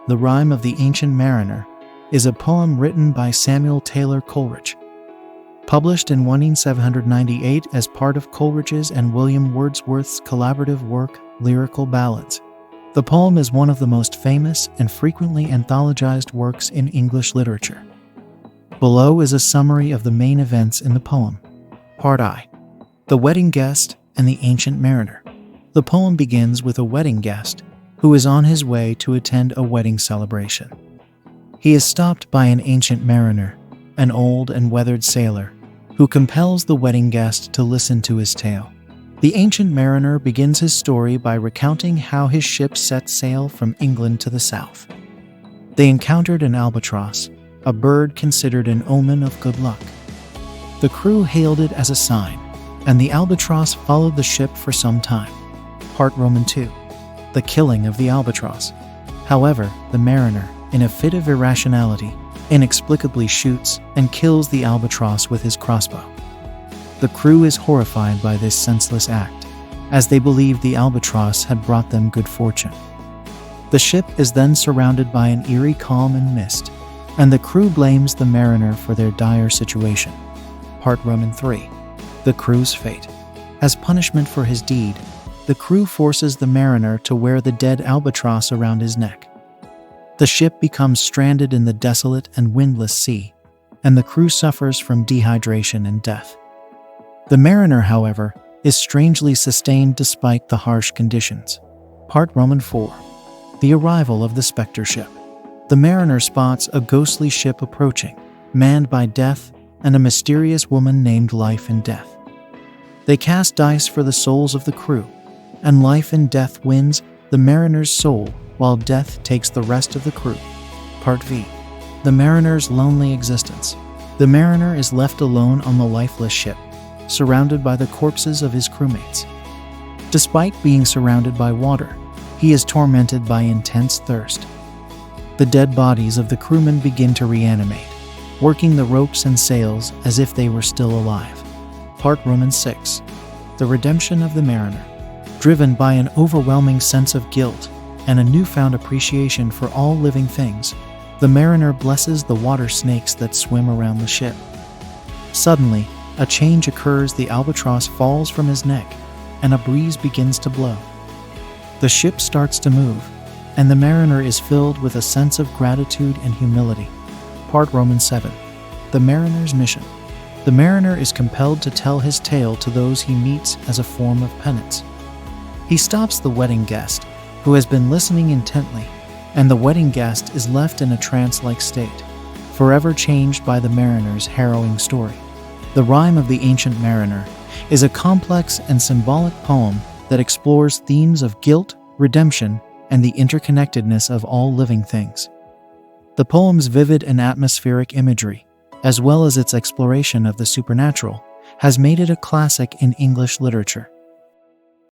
The Rime of the Ancient Mariner, is a poem written by Samuel Taylor Coleridge. Published in 1798 as part of Coleridge's and William Wordsworth's collaborative work, Lyrical Ballads. The poem is one of the most famous and frequently anthologized works in English literature. Below is a summary of the main events in the poem. Part I. The Wedding Guest and the Ancient Mariner. The poem begins with a wedding guest who is on his way to attend a wedding celebration. He is stopped by an ancient mariner, an old and weathered sailor, who compels the wedding guest to listen to his tale. The ancient mariner begins his story by recounting how his ship set sail from England to the south. They encountered an albatross, a bird considered an omen of good luck. The crew hailed it as a sign, and the albatross followed the ship for some time. Part II. The killing of the albatross. However, the mariner, in a fit of irrationality, inexplicably shoots and kills the albatross with his crossbow. The crew is horrified by this senseless act, as they believe the albatross had brought them good fortune. The ship is then surrounded by an eerie calm and mist, and the crew blames the mariner for their dire situation. Part III. The crew's fate. As punishment for his deed, the crew forces the mariner to wear the dead albatross around his neck. The ship becomes stranded in the desolate and windless sea, and the crew suffers from dehydration and death. The mariner, however, is strangely sustained despite the harsh conditions. Part IV. The arrival of the specter ship. The mariner spots a ghostly ship approaching, manned by death and a mysterious woman named Life and Death. They cast dice for the souls of the crew, and Life and Death wins the mariner's soul, while death takes the rest of the crew. Part V. The mariner's lonely existence. The mariner is left alone on the lifeless ship, surrounded by the corpses of his crewmates. Despite being surrounded by water, he is tormented by intense thirst. The dead bodies of the crewmen begin to reanimate, working the ropes and sails as if they were still alive. Part VI. The redemption of the mariner. Driven by an overwhelming sense of guilt and a newfound appreciation for all living things, the mariner blesses the water snakes that swim around the ship. Suddenly, a change occurs. The albatross falls from his neck, and a breeze begins to blow. The ship starts to move, and the mariner is filled with a sense of gratitude and humility. Part VII. The mariner's mission. The mariner is compelled to tell his tale to those he meets as a form of penance. He stops the wedding guest, who has been listening intently, and the wedding guest is left in a trance-like state, forever changed by the mariner's harrowing story. The Rime of the Ancient Mariner is a complex and symbolic poem that explores themes of guilt, redemption, and the interconnectedness of all living things. The poem's vivid and atmospheric imagery, as well as its exploration of the supernatural, has made it a classic in English literature.